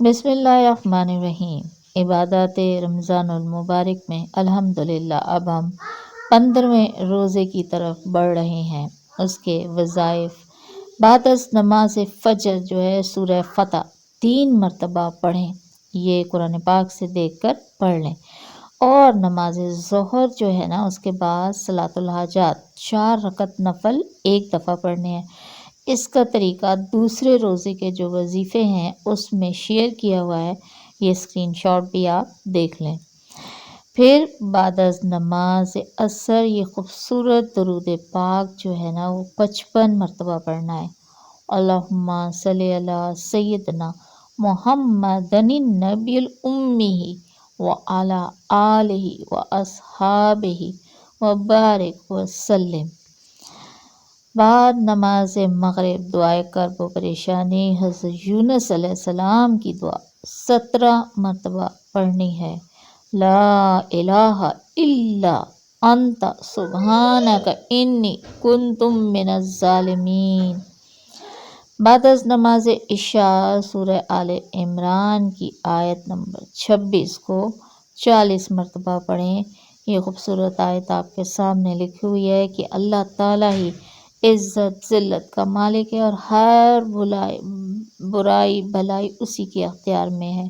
بسم اللہ الرحمن الرحیم۔ عبادات رمضان المبارک میں الحمدللہ اب ہم 15ویں روزے کی طرف بڑھ رہے ہیں۔ اس کے وظائف: بعد از نماز فجر جو ہے سورہ فتح 3 مرتبہ پڑھیں، یہ قرآن پاک سے دیکھ کر پڑھ لیں، اور نماز ظہر جو ہے نا اس کے بعد صلاۃ الحاجات 4 رکعت نفل 1 دفعہ پڑھنے ہیں۔ اس کا طریقہ دوسرے روزے کے جو وظیفے ہیں اس میں شیئر کیا ہوا ہے، یہ اسکرین شاٹ بھی آپ دیکھ لیں۔ پھر بعد از نماز عصر یہ خوبصورت درود پاک جو ہے نا وہ 55 مرتبہ پڑھنا ہے۔ اللہم صلی علی سیدنا محمد النبی الامی وعلی آلہ واصحابہ وبارک وسلم۔ بعد نماز مغرب دعائے کرب و پریشانی حضرت یونس علیہ السلام کی دعا 17 مرتبہ پڑھنی ہے۔ لا الہ الا انت سبحانک انی کنت من الظالمین۔ بعد از نماز عشاء سورہ آل عمران کی آیت نمبر 26 کو 40 مرتبہ پڑھیں۔ یہ خوبصورت آیت آپ کے سامنے لکھی ہوئی ہے کہ اللہ تعالیٰ ہی عزت ذلت کا مالک ہے اور ہر برائی بھلائی اسی کے اختیار میں ہے۔